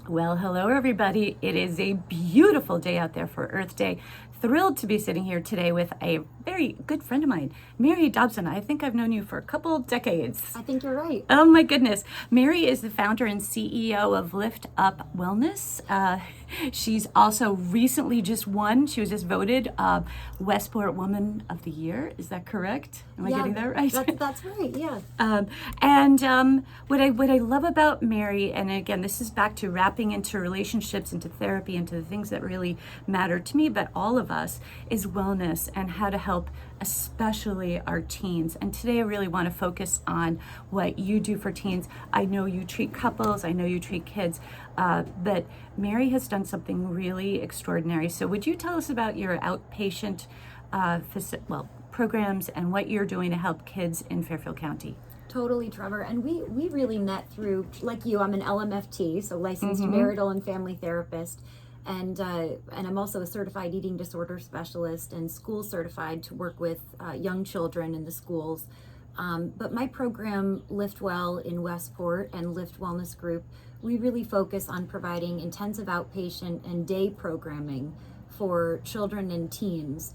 Well, hello, everybody. It is a beautiful day out there for Earth Day. Thrilled to be sitting here today with a very good friend of mine, Mary Dobson. I think I've known you for a couple of decades. I think you're right. Oh my goodness. Mary is the founder and CEO of Lift Up Wellness. She's also recently just won, she was just voted Westport Woman of the Year. Is that correct? Am I getting that right? That's right, yeah. What I love about Mary, and again, this is back to wrapping into relationships, into therapy, into the things that really matter to me, but all of us, is wellness and how to help especially our teens. And today I really want to focus on what you do for teens. I know you treat couples, I know you treat kids, but Mary has done something really extraordinary. So would you tell us about your outpatient programs and what you're doing to help kids in Fairfield County? Totally, Trevor. And we really met through, like you, I'm an LMFT, so licensed marital and family therapist. And I'm also a certified eating disorder specialist and school certified to work with young children in the schools. But my program, Lift Well in Westport and Lift Wellness Group, we really focus on providing intensive outpatient and day programming for children and teens,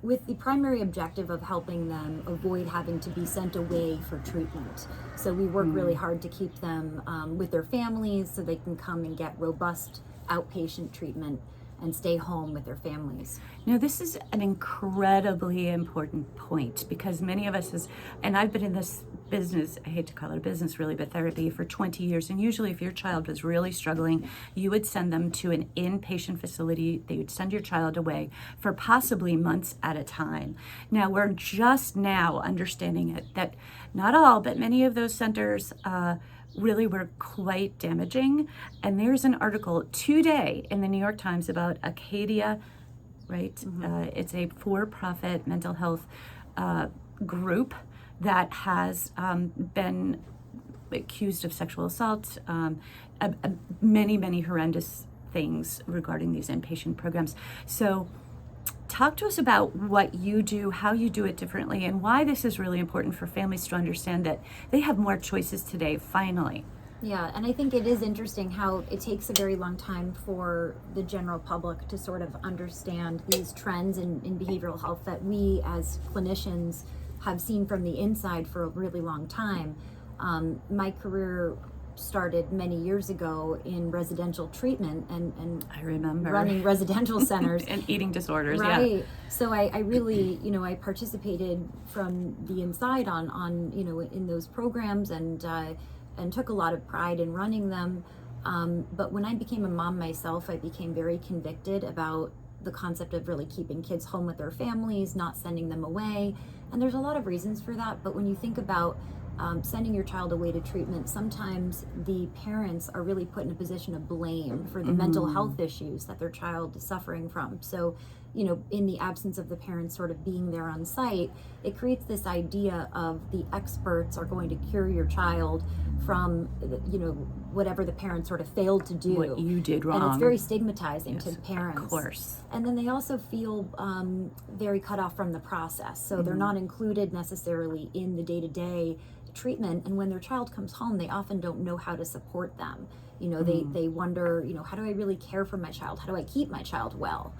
with the primary objective of helping them avoid having to be sent away for treatment. So we work really hard to keep them with their families so they can come and get robust outpatient treatment and stay home with their families. Now, this is an incredibly important point because many of us, and I've been in this business, I hate to call it a business really, but therapy for 20 years. And usually if your child was really struggling, you would send them to an inpatient facility. They would send your child away for possibly months at a time. Now, we're just now understanding it that not all, but many of those centers really were quite damaging. And there's an article today in the New York Times about Acadia, right? It's a for-profit mental health group that has been accused of sexual assault, many horrendous things regarding these inpatient programs. So talk to us about what you do, how you do it differently, and why this is really important for families to understand that they have more choices today, finally. Yeah, and I think it is interesting how it takes a very long time for the general public to sort of understand these trends in behavioral health that we as clinicians have seen from the inside for a really long time. My career started many years ago in residential treatment and I remember running residential centers and eating disorders. Right. Yeah. So I really, I participated from the inside on in those programs and took a lot of pride in running them. But when I became a mom myself, I became very convicted about the concept of really keeping kids home with their families, not sending them away. And there's a lot of reasons for that. But when you think about sending your child away to treatment, sometimes the parents are really put in a position of blame for the mental health issues that their child is suffering from. So, in the absence of the parents sort of being there on site, it creates this idea of the experts are going to cure your child from, whatever the parents sort of failed to do. What you did wrong. And it's very stigmatizing Yes, to the parents. Of course. And then they also feel very cut off from the process. So they're not included necessarily in the day-to-day treatment. And when their child comes home, they often don't know how to support them. They wonder, how do I really care for my child? How do I keep my child well?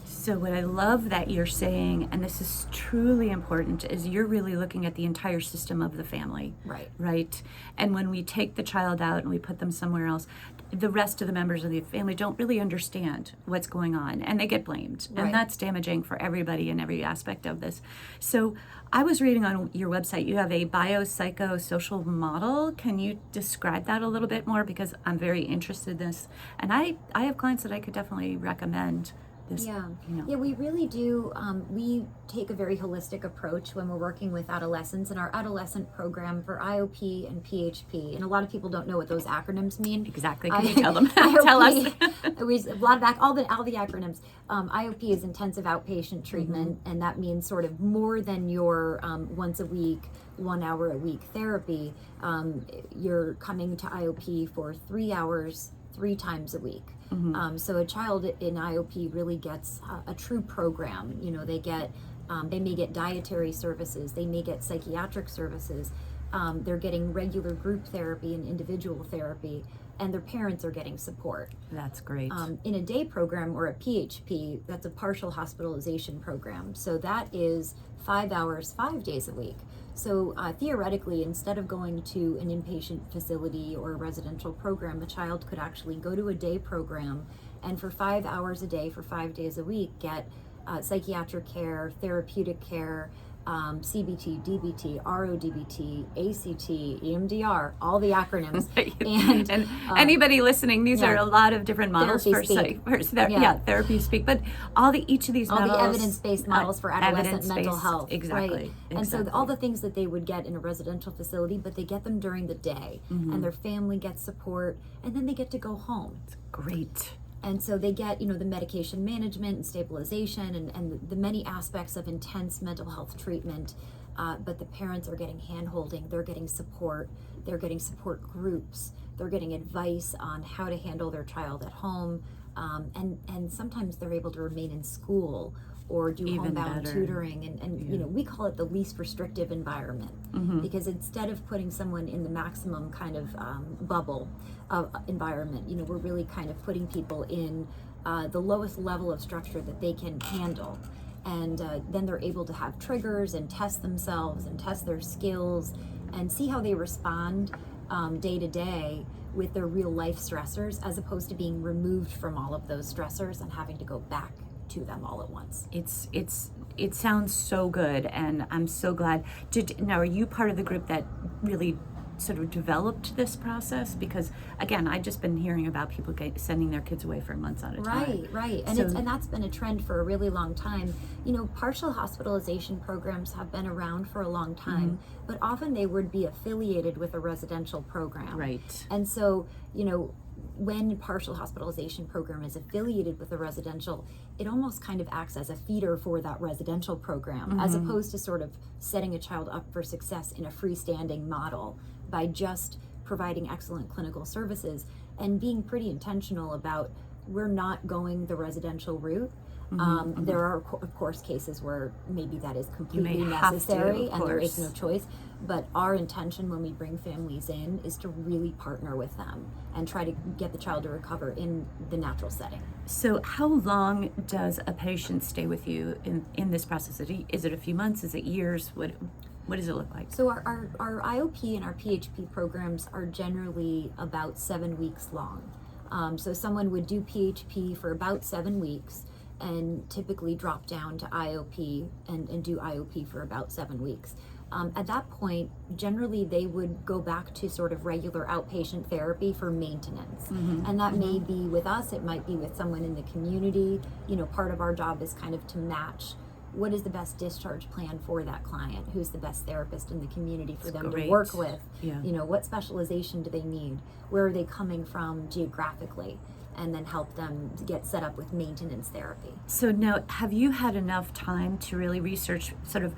So what I love that you're saying, and this is truly important, is you're really looking at the entire system of the family. Right? And when we take the child out and we put them somewhere else, the rest of the members of the family don't really understand what's going on, and they get blamed. Right. And that's damaging for everybody in every aspect of this. So I was reading on your website, you have a biopsychosocial model. Can you describe that a little bit more? Because I'm very interested in this. And I have clients that I could definitely recommend this. Yeah, we really do. We take a very holistic approach when we're working with adolescents in our adolescent program for IOP and PHP. And a lot of people don't know what those acronyms mean. Exactly. Can you tell them? IOP, Tell us. A lot of all the acronyms. IOP is intensive outpatient treatment, and that means sort of more than your once a week, 1 hour a week therapy. You're coming to IOP for 3 hours, 3 times a week. So a child in IOP really gets a true program. They may get dietary services, they may get psychiatric services, they're getting regular group therapy and individual therapy. and their parents are getting support. That's great. In a day program or a PHP, that's a partial hospitalization program. So that is 5 hours, 5 days a week. So theoretically, instead of going to an inpatient facility or a residential program, a child could actually go to a day program and for 5 hours a day, for 5 days a week, get psychiatric care, therapeutic care, CBT, DBT, RODBT, ACT, EMDR, all the acronyms. and anybody listening, these are a lot of different models therapy speak, but each of these all models, the evidence-based models for adolescent mental health. Exactly. Right? And so all the things that they would get in a residential facility, but they get them during the day, and their family gets support, and then they get to go home. It's great. And so they get, the medication management and stabilization and the many aspects of intense mental health treatment. But the parents are getting hand-holding, they're getting support groups, they're getting advice on how to handle their child at home. And sometimes they're able to remain in school or do homebound tutoring. And we call it the least restrictive environment, because instead of putting someone in the maximum kind of bubble environment, we're really kind of putting people in the lowest level of structure that they can handle. And then they're able to have triggers and test themselves and test their skills and see how they respond day to day with their real life stressors, as opposed to being removed from all of those stressors and having to go back to them all at once. It sounds so good, and I'm so glad. Now, are you part of the group that really sort of developed this process? Because again, I've just been hearing about people sending their kids away for months at a time. Right. And and that's been a trend for a really long time. Partial hospitalization programs have been around for a long time, but often they would be affiliated with a residential program. Right. And so, when partial hospitalization program is affiliated with a residential, it almost kind of acts as a feeder for that residential program, as opposed to sort of setting a child up for success in a freestanding model by just providing excellent clinical services and being pretty intentional about, we're not going the residential route. There are, of course, cases where maybe that is completely necessary and there is no choice. But our intention when we bring families in is to really partner with them and try to get the child to recover in the natural setting. So how long does a patient stay with you in this process? Is it a few months? Is it years? What does it look like? So our IOP and our PHP programs are generally about 7 weeks long. So someone would do PHP for about 7 weeks and typically drop down to IOP and do IOP for about 7 weeks. At that point, generally they would go back to sort of regular outpatient therapy for maintenance. And that may be with us, it might be with someone in the community. Part of our job is kind of to match what is the best discharge plan for that client, who's the best therapist in the community for them to work with. What specialization do they need, where are they coming from geographically, and then help them to get set up with maintenance therapy. So now, have you had enough time to really research sort of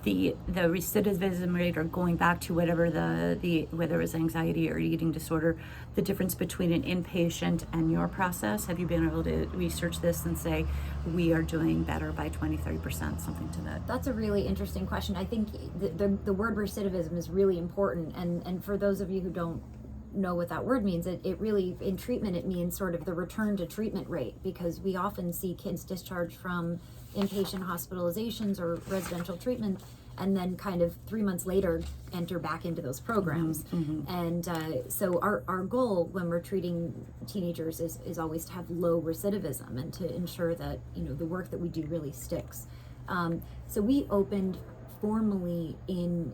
the recidivism rate, or going back to whatever whether it was anxiety or eating disorder, the difference between an inpatient and your process? Have you been able to research this and say, we are doing better by 20-30%, something to that? That's a really interesting question. I think the word recidivism is really important, and for those of you who don't know what that word means, it really, in treatment, it means sort of the return to treatment rate, because we often see kids discharged from inpatient hospitalizations or residential treatment and then kind of 3 months later enter back into those programs. And so our goal when we're treating teenagers is always to have low recidivism and to ensure that the work that we do really sticks. So we opened formally in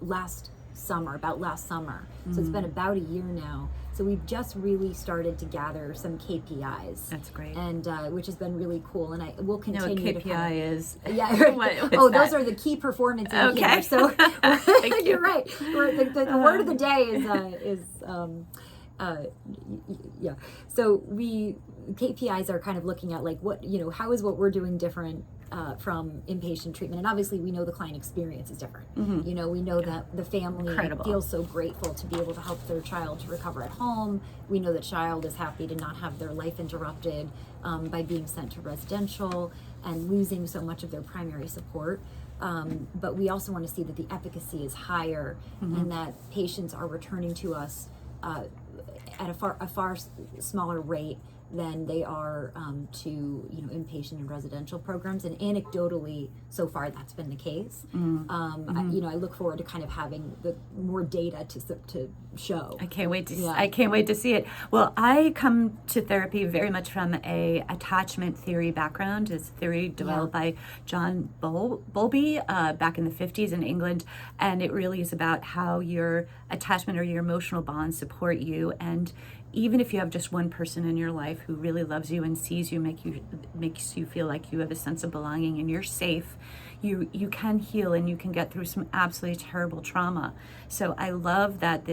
last summer. So it's been about a year now. So we've just really started to gather some KPIs. That's great. And which has been really cool. And we'll continue to KPI is... Yeah. What's those are the key performance indicators. So you're right. The word of the day is yeah. So KPIs are kind of looking at like how is what we're doing different from inpatient treatment, and obviously we know the client experience is different. We know that the family feels so grateful to be able to help their child to recover at home. We know the child is happy to not have their life interrupted by being sent to residential and losing so much of their primary support. But we also want to see that the efficacy is higher and that patients are returning to us at a far smaller rate than they are to inpatient and residential programs, and anecdotally so far that's been the case. I look forward to kind of having the more data to show. I can't wait to see it. Well, I come to therapy very much from a attachment theory background. It's theory developed by John Bowlby back in the 50s in England, and it really is about how your attachment or your emotional bonds support you. And even if you have just one person in your life who really loves you and sees you, makes you feel like you have a sense of belonging and you're safe, you can heal and you can get through some absolutely terrible trauma. So I love that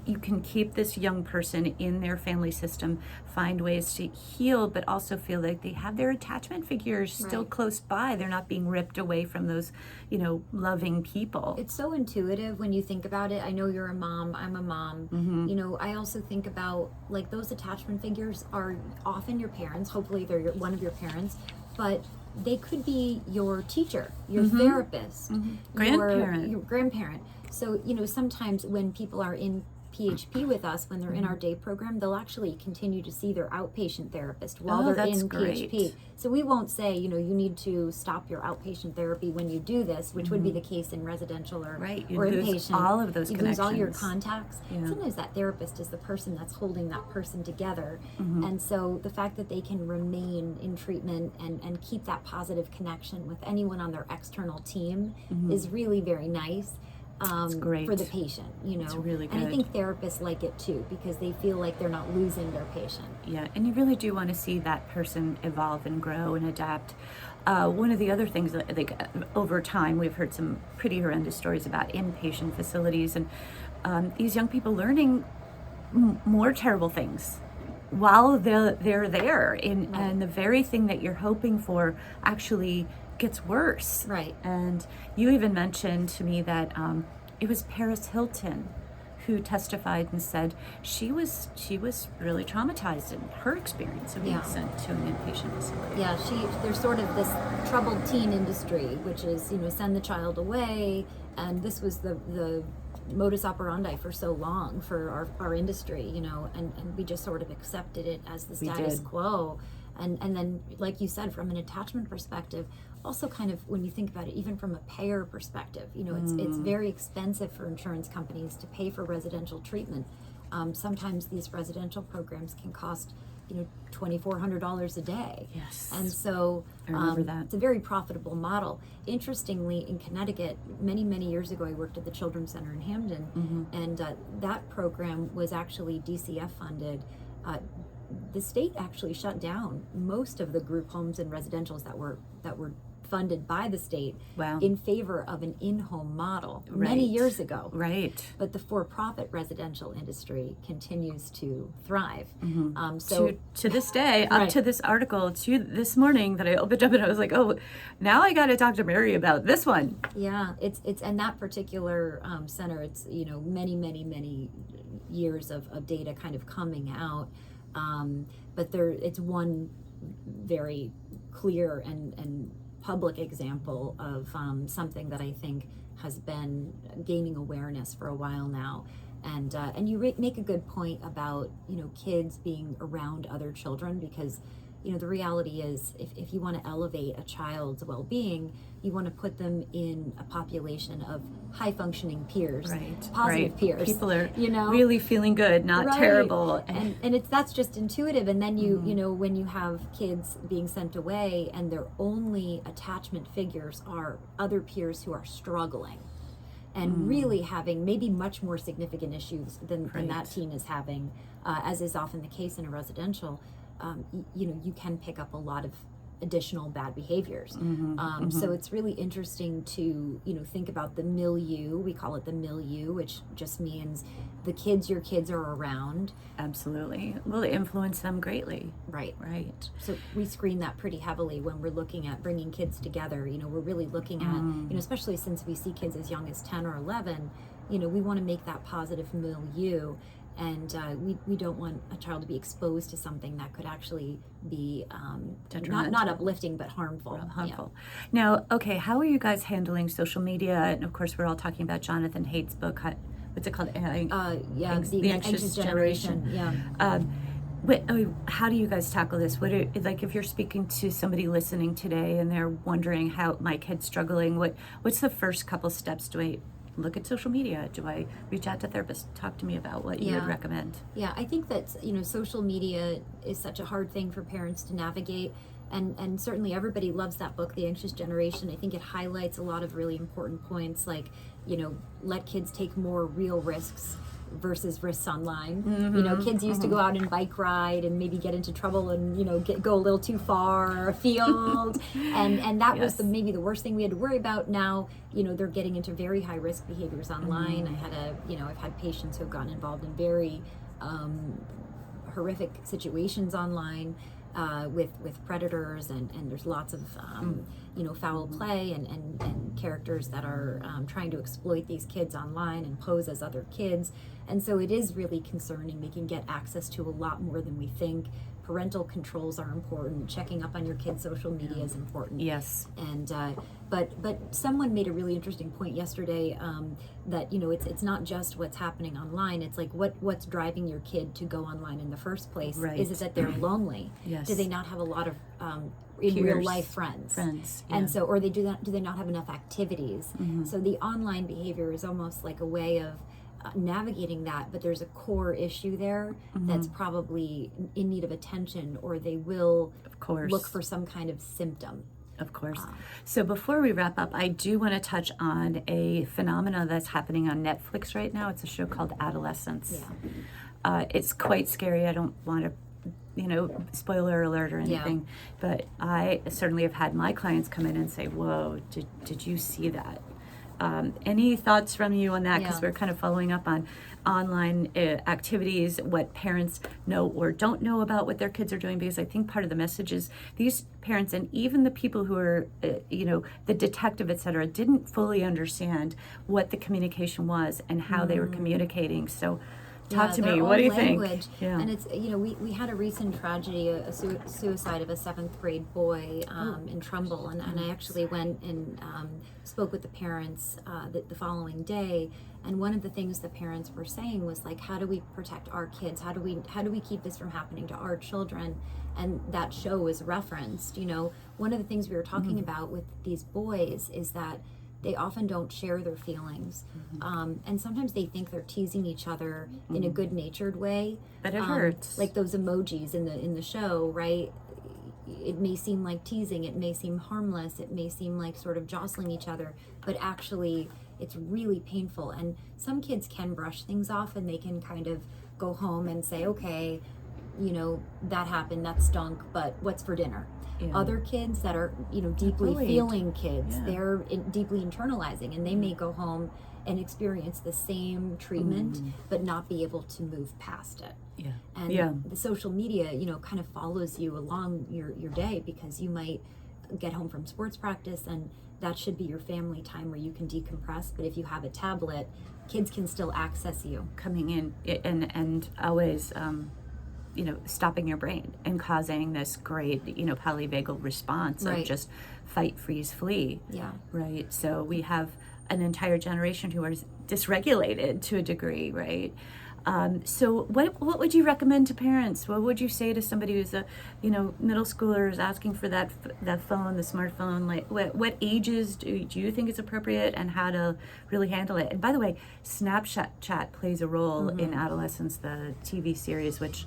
you can keep this young person in their family system, find ways to heal, but also feel like they have their attachment figures still close by. They're not being ripped away from those, loving people. It's so intuitive when you think about it. I know you're a mom, I'm a mom. I also think about, like, those attachment figures are often your parents. Hopefully they're one of your parents, but they could be your teacher, your therapist, your grandparent. So, sometimes when people are in PHP with us, when they're in our day program, they'll actually continue to see their outpatient therapist while they're in PHP. So we won't say, you need to stop your outpatient therapy when you do this, which would be the case in residential or inpatient. All of those connections. You lose all your contacts. Yeah. Sometimes that therapist is the person that's holding that person together. And so the fact that they can remain in treatment and keep that positive connection with anyone on their external team is really very nice. Great for the patient, It's really good. And I think therapists like it too, because they feel like they're not losing their patient. Yeah, and you really do want to see that person evolve and grow and adapt. One of the other things that, over time, we've heard some pretty horrendous stories about inpatient facilities and these young people learning more terrible things while they're there, and the very thing that you're hoping for actually gets worse. Right. And you even mentioned to me that it was Paris Hilton who testified and said she was really traumatized in her experience of being sent to an inpatient facility. Yeah, there's sort of this troubled teen industry, which is, send the child away, and this was the modus operandi for so long for our industry, and we just sort of accepted it as the status quo. And then, like you said, from an attachment perspective, also kind of when you think about it, even from a payer perspective, it's very expensive for insurance companies to pay for residential treatment. Sometimes these residential programs can cost, $2,400 a day. Yes. And so I remember that. It's a very profitable model. Interestingly, in Connecticut, many, many years ago, I worked at the Children's Center in Hamden, and that program was actually DCF funded. The state actually shut down most of the group homes and residentials that were funded by the state in favor of an in-home model many years ago. Right. But the for-profit residential industry continues to thrive. So to this day, up to this article, to this morning that I opened up and I was like, oh, now I got to talk to Mary about this one. Yeah, it's and that particular center, it's many, many, many years of data kind of coming out. But it's one very clear and public example of something that I think has been gaining awareness for a while now. And you make a good point about kids being around other children, because the reality is if you want to elevate a child's well-being, you want to put them in a population of high-functioning peers, positive peers. People are really feeling good, not terrible. And that's just intuitive. And then when you have kids being sent away and their only attachment figures are other peers who are struggling and really having maybe much more significant issues than that teen is having, as is often the case in a residential, you can pick up a lot of additional bad behaviors. So it's really interesting to, think about the milieu. We call it the milieu, which just means the kids your kids are around. Absolutely. Will influence them greatly. Right. Right. So we screen that pretty heavily when we're looking at bringing kids together. We're really looking at, especially since we see kids as young as 10 or 11, we want to make that positive milieu. And we don't want a child to be exposed to something that could actually be not uplifting, but harmful. Now, okay, how are you guys handling social media? And of course, we're all talking about Jonathan Haidt's book, what's it called? The anxious generation. Yeah. How do you guys tackle this? Like if you're speaking to somebody listening today and they're wondering how my kid's struggling, what's the first couple steps? Do I look at social media? Do I reach out to therapists? Talk to me about what you would recommend. Yeah, I think that, social media is such a hard thing for parents to navigate. And certainly everybody loves that book, The Anxious Generation. I think it highlights a lot of really important points, like, let kids take more real risks versus risks online. Kids used to go out and bike ride and maybe get into trouble and go a little too far afield, and that was maybe the worst thing we had to worry about. Now they're getting into very high risk behaviors online. I've had patients who have gotten involved in very horrific situations online with predators, and there's lots of foul play and characters that are trying to exploit these kids online and pose as other kids. And so it is really concerning. They can get access to a lot more than we think. Parental controls are important. Checking up on your kids' social media is important. Yes. And but someone made a really interesting point yesterday, that it's not just what's happening online. It's like what's driving your kid to go online in the first place. Right. Is it that they're lonely? Yes. Do they not have a lot of in Peers. real life friends? Yeah. And so, or do they not have enough activities? So the online behavior is almost like a way of navigating that, but there's a core issue there that's probably in need of attention, or they will, of course, look for some kind of symptom. Of course. So before we wrap up, I do want to touch on a phenomenon that's happening on Netflix right now. It's a show called Adolescence. Yeah. It's quite scary. I don't want to spoiler alert or anything, but I certainly have had my clients come in and say, whoa, did you see that? Any thoughts from you on that? Because we're kind of following up on online activities, what parents know or don't know about what their kids are doing, because I think part of the message is these parents and even the people who are, the detective, et cetera, didn't fully understand what the communication was and how they were communicating. So talk to me. What do you think? Yeah. And it's, we had a recent tragedy, a suicide of a 7th grade boy in Trumbull. And I actually went and spoke with the parents the following day. And one of the things the parents were saying was like, how do we protect our kids? How do we keep this from happening to our children? And that show was referenced. One of the things we were talking about with these boys is that they often don't share their feelings. And sometimes they think they're teasing each other in a good-natured way. But it hurts. Like those emojis in the show, right? It may seem like teasing, it may seem harmless, it may seem like sort of jostling each other, but actually it's really painful. And some kids can brush things off and they can kind of go home and say, okay, that happened, that stunk, but what's for dinner? Yeah. Other kids that are, deeply feeling kids, they're deeply internalizing, and they may go home and experience the same treatment, but not be able to move past it. Yeah. And the social media, kind of follows you along your day, because you might get home from sports practice and that should be your family time where you can decompress. But if you have a tablet, kids can still access you. Coming in and always, stopping your brain and causing this great, polyvagal response of just fight, freeze, flee. Yeah. Right. So we have an entire generation who are dysregulated to a degree, right? So what would you recommend to parents? What would you say to somebody who's a, middle schooler is asking for that phone, the smartphone? Like what ages do you think is appropriate and how to really handle it? And by the way, Snapchat plays a role in Adolescence, the TV series, which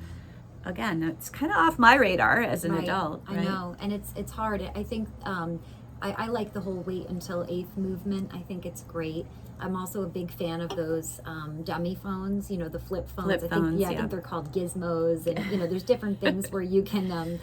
again, it's kind of off my radar as an adult. Right? I know, and it's hard. I think I like the whole wait until 8th movement. I think it's great. I'm also a big fan of those dummy phones, the flip phones. I think they're called gizmos, and there's different things where you can,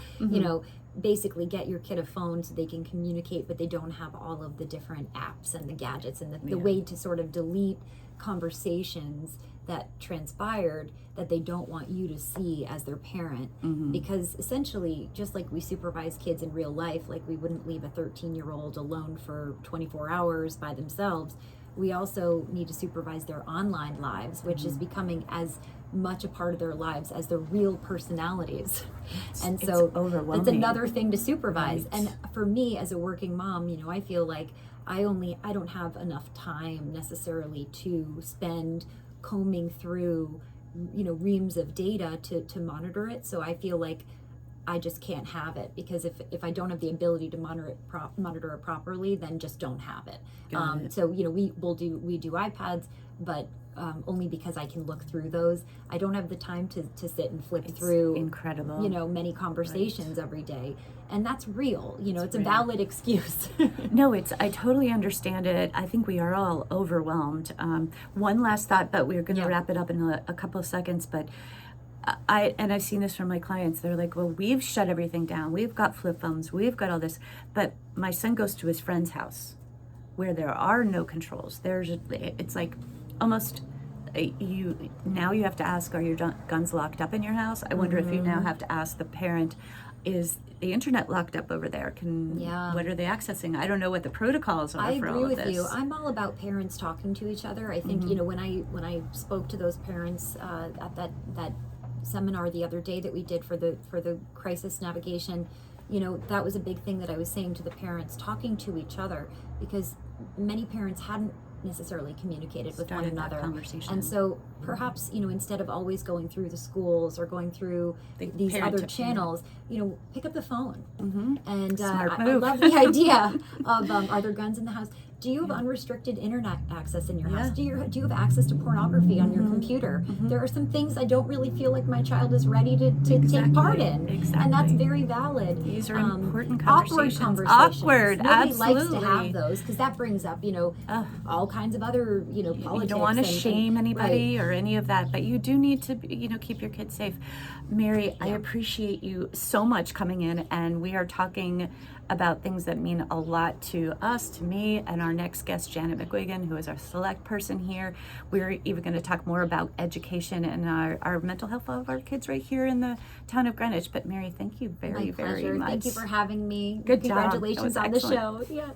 basically get your kid a phone so they can communicate, but they don't have all of the different apps and the gadgets and the way to sort of delete conversations that transpired that they don't want you to see as their parent. Because essentially, just like we supervise kids in real life, like we wouldn't leave a 13-year-old alone for 24 hours by themselves, we also need to supervise their online lives, which is becoming as much a part of their lives as their real personalities. And so it's another thing to supervise. Right. And for me as a working mom, I feel like I don't have enough time necessarily to spend combing through, reams of data to monitor it. So I feel like I just can't have it, because if I don't have the ability to monitor it properly, then just don't have it. So we do iPads, but only because I can look through those. I don't have the time to sit and flip through incredible, many conversations every day, and that's real. It's real. A valid excuse. No, I totally understand it. I think we are all overwhelmed. One last thought, but we're going to wrap it up in a couple of seconds. But I've seen this from my clients. They're like, well, we've shut everything down. We've got flip phones. We've got all this. But my son goes to his friend's house where there are no controls. It's like almost you have to ask, are your guns locked up in your house? I wonder if you now have to ask the parent, is the internet locked up over there? What are they accessing? I don't know what the protocols are for all of this. I agree with you. I'm all about parents talking to each other. I think when I spoke to those parents at that seminar the other day that we did for the crisis navigation, that was a big thing that I was saying to the parents, talking to each other, because many parents hadn't necessarily communicated with one another. And so perhaps, instead of always going through the schools or going through these other channels, pick up the phone. And I love the idea of are there guns in the house? Do you have unrestricted internet access in your house? Do you have access to pornography on your computer? There are some things I don't really feel like my child is ready to take part in. And that's very valid. These are important conversations. Awkward conversations. Awkward, Nobody absolutely. likes to have those, because that brings up, all kinds of other, politics. You don't want to shame anybody or any of that, but you do need to, keep your kids safe. Mary, I appreciate you so much coming in, and we are talking about things that mean a lot to us, to me, and our next guest, Janet McGuigan, who is our select person here. We're even going to talk more about education and our mental health of our kids right here in the town of Greenwich. But Mary, thank you very, very much. Thank you for having me. Good job. Congratulations on the show. Yeah.